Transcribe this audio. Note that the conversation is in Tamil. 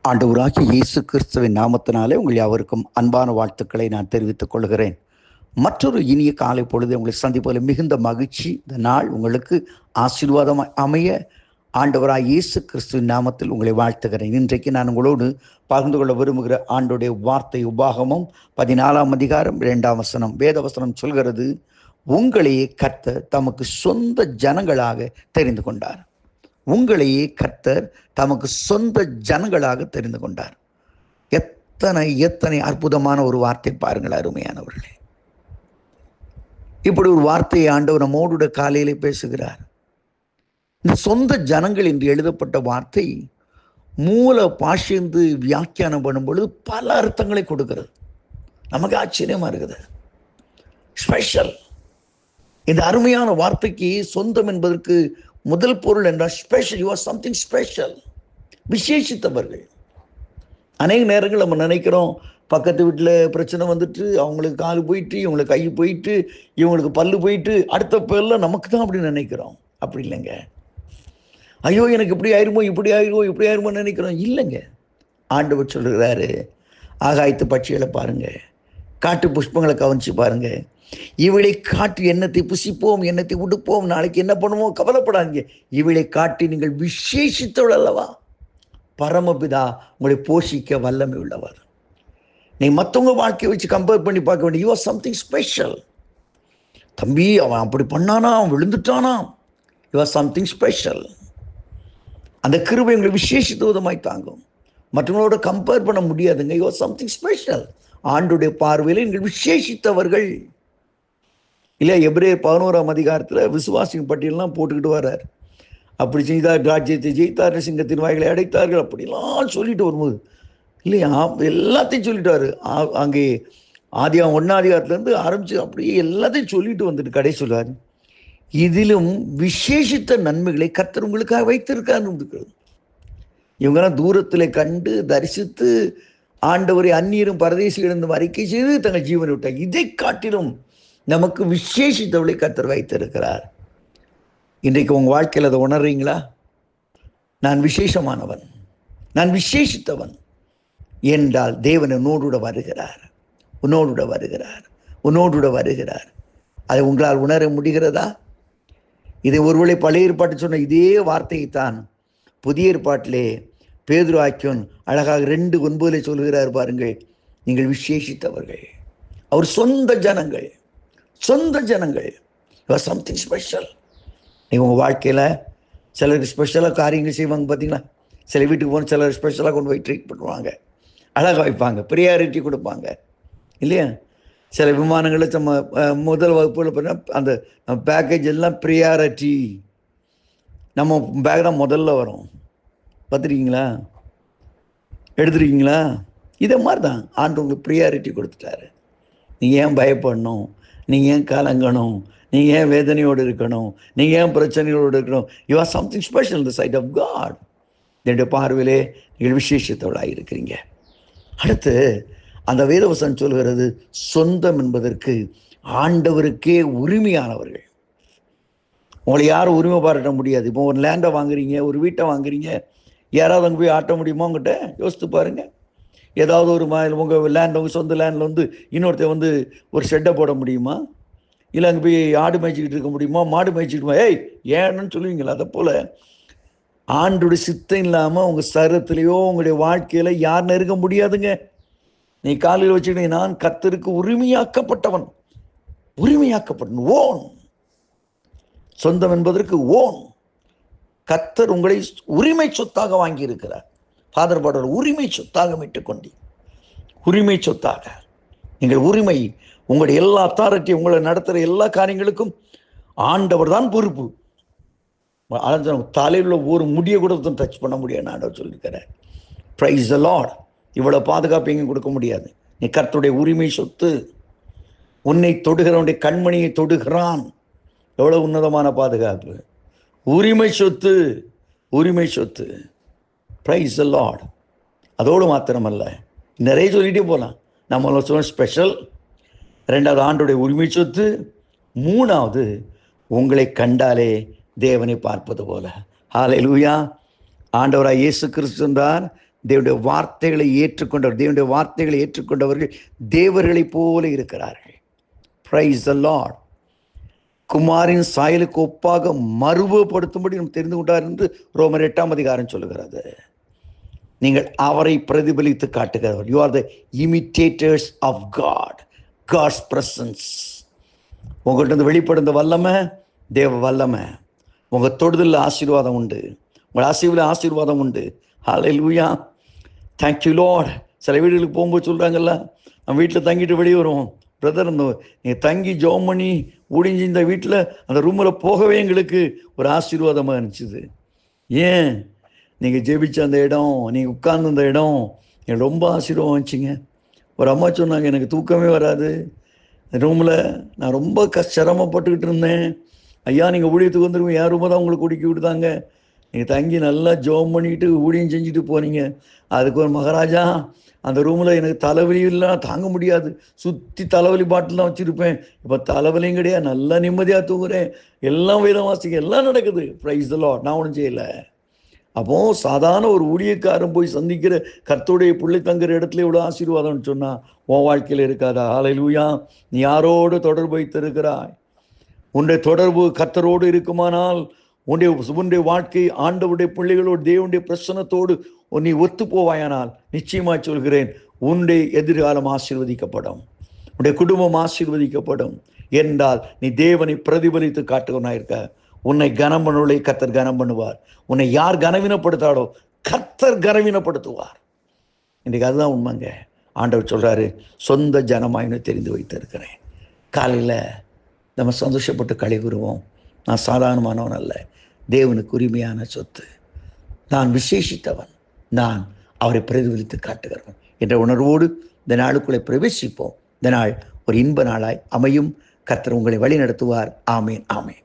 ஆண்டவராகிய இயேசு கிறிஸ்துவின் நாமத்தினாலே உங்கள் யாவருக்கும் அன்பான வாழ்த்துக்களை நான் தெரிவித்துக் கொள்கிறேன். மற்றொரு இனிய காலை பொழுது உங்களை சந்திப்பதில் மிகுந்த மகிழ்ச்சி. இந்த நாள் உங்களுக்கு ஆசீர்வாதமாக அமைய ஆண்டவராக இயேசு கிறிஸ்துவின் நாமத்தில் உங்களை வாழ்த்துகிறேன். இன்றைக்கு நான் உங்களோடு பகிர்ந்து கொள்ள விரும்புகிற ஆண்டுடைய வார்த்தை உபாகமம் 14ஆம் அதிகாரம் 2ஆம் வசனம். வேத வசனம் சொல்கிறது, உங்களையே கர்த்தர் தமக்கு சொந்த ஜனங்களாக தெரிந்து கொண்டார். உங்களையே கர்த்தர் தமக்கு சொந்த ஜனங்களாக தெரிந்து கொண்டார். எத்தனை எத்தனை அற்புதமான ஒரு வார்த்தை பாருங்கள் அருமையானவர்களே. இப்படி ஒரு வார்த்தையை ஆண்டவர் நம்மோடு காலையிலே பேசுகிறார். இந்த சொந்த ஜனங்கள் என்று எழுதப்பட்ட வார்த்தை மூல பாஷைந்து வியாக்கியானம் பண்ணும் பொழுது பல அர்த்தங்களை கொடுக்கிறது. நமக்கு ஆச்சரியமா இருக்குது. ஸ்பெஷல். இந்த அருமையான வார்த்தைக்கு சொந்தம் என்பதற்கு முதல் பொருள் என்றால் special. You are something special. விசேஷித்தவர்கள். அநேக நேரங்கள் நம்ம நினைக்கிறோம், பக்கத்து வீட்டில் பிரச்சனை வந்துட்டு அவங்களுக்கு கால் போயிட்டு, இவங்களுக்கு கை போயிட்டு, இவங்களுக்கு பல்லு போயிட்டு, அடுத்த பேரில் நமக்கு தான் அப்படி நினைக்கிறோம். அப்படி இல்லைங்க. ஐயோ எனக்கு இப்படி ஆயிருமோ இப்படி ஆயிருமோ நினைக்கிறோம். இல்லைங்க. ஆண்டவர் சொல்லுகிறாரு, ஆகாயத்து பட்சிகளை பாருங்க, காட்டு புஷ்பங்களை கவனிச்சு பாருங்க, இவளை காட்டி எண்ணத்தை புசிப்போம், எண்ணத்தை உடுப்போம், நாளைக்கு என்ன பண்ணுவோம், கவலைப்படாதீங்க. இவளை காட்டி நீங்கள் விசேஷித்தவள் அல்லவா? பரமபிதா உங்களை போஷிக்க வல்லமை உள்ளவர். நீ மற்றவங்க வாழ்க்கையை வச்சு கம்பேர் பண்ணி பார்க்க வேண்டிய. You are something special. தம்பி அவன் அப்படி பண்ணானா, அவன் விழுந்துட்டானா, யூ ஆர் சம்திங் ஸ்பெஷல். அந்த கிருபை உங்களை விசேஷித்த விதமாய் தாங்கும். மற்றவங்களோட கம்பேர் பண்ண முடியாதுங்க. You are something special. ஆண்டுடைய பார்வையில் நீங்கள் விசேஷித்தவர்கள். இல்லை, எபிரேயர் 11ஆம் அதிகாரத்தில் விசுவாசின் பட்டியலாம் போட்டுக்கிட்டு வர்றார். அப்படி செய்தார், ராஜ்யத்தை ஜெயித்தார், சிங்கத்தின் வாய்களை அடைத்தார்கள், அப்படிலாம் சொல்லிட்டு வரும்போது இல்லையா, எல்லாத்தையும் சொல்லிட்டாரு. அங்கே ஆதியாகம் 1ஆம் அதிகாரத்துலேருந்து ஆரம்பித்து அப்படியே எல்லாத்தையும் சொல்லிட்டு வந்துட்டு கடை சொல்லுவார், இதிலும் விசேஷித்த நன்மைகளை கர்த்தர் உங்களுக்காக வைத்திருக்காரு. இவங்கெல்லாம் தூரத்தில் கண்டு தரிசித்து ஆண்டவரை அந்நியரும் பரதேசிகளிடம் அறிக்கை செய்து தங்கள் ஜீவனை விட்டார். இதை காட்டிலும் நமக்கு விசேஷித்தவளை கர்த்தர் வைத்திருக்கிறார். இன்றைக்கு உங்கள் வாழ்க்கையில் அதை உணர்றீங்களா? நான் விசேஷமானவன், நான் விசேஷித்தவன் என்றால் தேவன் உன்னோடு வருகிறார், உன்னோடு வருகிறார், உன்னோடு வருகிறார். அதை உங்களால் உணர முடிகிறதா? இதை ஒருவேளை பழைய ஏற்பாட்டு சொன்ன இதே வார்த்தையைத்தான் புதிய ஏற்பாட்டிலே பேதுரு ஆக்கியோன் அழகாக 2:9 சொல்கிறார் பாருங்கள், நீங்கள் விசேஷித்தவர்கள். அவர் சொந்த ஜனங்கள், சொந்த ஜனங்கள். You are something special. நீங்கள் உங்கள் வாழ்க்கையில் சிலர் ஸ்பெஷலாக காரியங்கள் செய்வாங்க பார்த்தீங்களா? சில வீட்டுக்கு போன சிலர் ஸ்பெஷலாக கொண்டு போய் ட்ரீட் பண்ணுவாங்க, அழகாக வைப்பாங்க, ப்ரியாரிட்டி கொடுப்பாங்க இல்லையா? சில விமானங்களில் நம்ம முதல் வகுப்பில் பார்த்தீங்கன்னா அந்த பேக்கேஜ் எல்லாம் ப்ரியாரிட்டி, நம்ம பேக் தான் முதல்ல வரும். பார்த்துருக்கீங்களா? எடுத்துருக்கீங்களா? இதை மாதிரி தான் ஆண்டு உங்களுக்கு ப்ரியாரிட்டி கொடுத்துட்டாரு. நீங்கள் ஏன் பயப்படணும்? நீங்கள் ஏன் கலங்கணும்? நீங்கள் ஏன் வேதனையோடு இருக்கணும்? நீங்கள் ஏன் பிரச்சனையோடு இருக்கணும்? You are something special in the sight of God. என்னுடைய பார்வையிலே நீங்கள் விசேஷத்தோடாக இருக்கிறீங்க. அடுத்து அந்த வேதவசனம் சொல்கிறது, சொந்தம் என்பதற்கு ஆண்டவருக்கே உரிமையானவர்கள். உங்களை யாரும் உரிமை பாராட்ட முடியாது. இப்போ ஒரு லேண்டை வாங்குறீங்க, ஒரு வீட்டை வாங்குறீங்க, யாராவது அங்கே போய் ஆட்ட முடியுமா? உங்கள்கிட்ட யோசித்து பாருங்கள். ஏதாவது ஒரு உங்கள் லேண்ட், உங்கள் சொந்த லேண்டில் வந்து இன்னொருத்த ஒரு ஷெட்டை போட முடியுமா? இல்லை அங்கே போய் ஆடு மேய்ச்சிக்கிட்டு இருக்க முடியுமா? மாடு மேய்ச்சிக்கிட்டுமா? ஏன்னு சொல்லுவீங்களா? அதை போல் ஆண்டுடைய சித்தம் இல்லாமல் உங்கள் சரீரத்திலேயோ உங்களுடைய வாழ்க்கையில் யாருன்னு இருக்க முடியாதுங்க. நீ காலையில் வச்சுக்கிட்டீங்க, நான் கர்த்தருக்கு உரிமையாக்கப்பட்டவன், உரிமையாக்கப்பட்டவன், ஓன். சொந்தம் என்பதற்கு ஓன். கர்த்தர் உங்களை உரிமை சொத்தாக வாங்கி இருக்கிறார். ஃபாதர் பாடர் உரிமை சொத்தாக மீட்டுக் கொண்டீர். உரிமை சொத்தாக நீங்கள் உரிமை. உங்களுடைய எல்லா அத்தாரிட்டி, உங்களை நடத்துகிற எல்லா காரியங்களுக்கும் ஆண்டவர் தான் பொறுப்பு. தலையில் ஒரு முடியை கூட டச் பண்ண முடியாது ஆண்டவர் சொல்லியிருக்கிறார். Praise the Lord. இவ்வளோ பாதுகாப்பு எங்கேயும் கொடுக்க முடியாது. நீ கர்த்தருடைய உரிமை சொத்து. உன்னை தொடுகிறவனுடைய கண்மணியை தொடுகிறான். எவ்வளோ உன்னதமான பாதுகாப்பு! உரிமை சொத்து, உரிமை சொத்து. Praise the Lord. அதோடு மாத்திரமல்ல, நிறைய சொல்லிகிட்டே போகலாம். நம்ம சொல்ல ஸ்பெஷல், 2வது ஆண்டுடைய உரிமை சொத்து, 3வது உங்களை கண்டாலே தேவனை பார்ப்பது போல. ஹல்லேலூயா. ஆண்டவராய் இயேசு கிறிஸ்து என்றார், தேவனுடைய வார்த்தைகளை ஏற்றுக்கொண்டவர்கள் தேவர்களைப் போல இருக்கிறார்கள். Praise the Lord. குமாரின் சாயலுக்கு ஒப்பாக மறுபடுத்தும்படி நம்ம தெரிந்து கொண்டார் என்று ரோமர் 8ஆம் அதிகாரம் சொல்லுகிறது. நீங்கள் அவரை பிரதிபலித்து காட்டுகிறவர். You are the imitators of God, God's presence. உங்கள்கிட்ட இருந்து வெளிப்படுந்த வல்லமை தேவ வல்லமை. உங்கள் தொடுதலில் ஆசீர்வாதம் உண்டு, உங்கள் அசைவில் ஆசீர்வாதம் உண்டு. ஹல்லேலூயா, தேங்க்யூ லார்ட். சில வீடுகளுக்கு போகும்போது சொல்கிறாங்கல்ல, நம்ம வீட்டில் தங்கிட்டு வெளியே வருவோம். பிரதர், நீங்கள் தங்கி ஜெபம் பண்ணி ஊடிஞ்சு இந்த வீட்டில் அந்த ரூமில் போகவே எங்களுக்கு ஒரு ஆசீர்வாதமாக இருந்துச்சுது. ஏன்? நீங்கள் ஜெபிச்ச அந்த இடம், நீங்கள் உட்கார்ந்து அந்த இடம் எனக்கு ரொம்ப ஆசீர்வாதம் வந்துச்சுங்க. ஒரு அம்மா சொன்னாங்க, எனக்கு தூக்கமே வராது ரூமில், நான் ரொம்ப சிரமப்பட்டுக்கிட்டு இருந்தேன். ஐயா, நீங்கள் ஊழியத்துக்கு வந்துருவோம், என் ரூமை தான் உங்களுக்கு குடிக்க விடுதாங்க. நீங்கள் தங்கி நல்லா ஜெபம் பண்ணிக்கிட்டு ஊழியம் செஞ்சுட்டு போனீங்க. அதுக்கு ஒரு மகாராஜா, அந்த ரூமில் எனக்கு தலைவலி இல்லை, தாங்க முடியாது, சுற்றி தலைவலி பாட்டில் தான் வச்சுருப்பேன். இப்போ தலைவலியும் கிடையாது, நல்லா நிம்மதியாக தூங்குறேன், எல்லாம் வேதம் வாசிக்க, எல்லாம் நடக்குது. Praise the Lord. நான் ஒன்றும் செய்யலை. அப்போது சாதாரண ஒரு ஊழியக்காரன் போய் சந்திக்கிற கர்த்தருடைய பிள்ளை தங்குற இடத்துல இவ்வளோ ஆசீர்வாதம்னு சொன்னால் உன் வாழ்க்கையில் இருக்காதா? ஹல்லேலூயா. நீ யாரோடு தொடர்பு வைத்திருக்கிறாய்? உன்னுடைய தொடர்பு கர்த்தரோடு இருக்குமானால் உன்னுடைய வாழ்க்கை ஆண்டவருடைய பிள்ளைகளோடு தேவனுடைய பிரசன்னத்தோடு நீ ஒத்து போவாயானால் நிச்சயமாக சொல்கிறேன், உன்னுடைய எதிர்காலம் ஆசீர்வதிக்கப்படும், உன்னுடைய குடும்பம் ஆசீர்வதிக்கப்படும். என்றால் நீ தேவனை பிரதிபலித்து காட்டுவனாயிருக்க. உன்னை கனம் பண்ணுவதை கர்த்தர் கனம் பண்ணுவார். உன்னை யார் கனவீனப்படுத்தாடோ கர்த்தர் கனவீனப்படுத்துவார். இன்றைக்கு அதுதான் உண்மைங்க. ஆண்டவர் சொல்கிறாரு, சொந்த ஜனமாயின்னு தெரிந்து வைத்திருக்கிறேன். காலையில் நம்ம சந்தோஷப்பட்டு களி கூறுவோம். நான் சாதாரணமானவன் அல்ல, தேவனுக்கு உரிமையான சொத்து, நான் விசேஷித்தவன், நான் அவரை பிரதிபலித்து காட்டுகிறவன் என்ற உணர்வோடு இந்த நாளுக்குள்ளே பிரவேசிப்போம். இந்த நாள் ஒரு இன்ப நாளாய் அமையும். கர்த்தர் உங்களை வழி நடத்துவார். ஆமேன், ஆமேன்.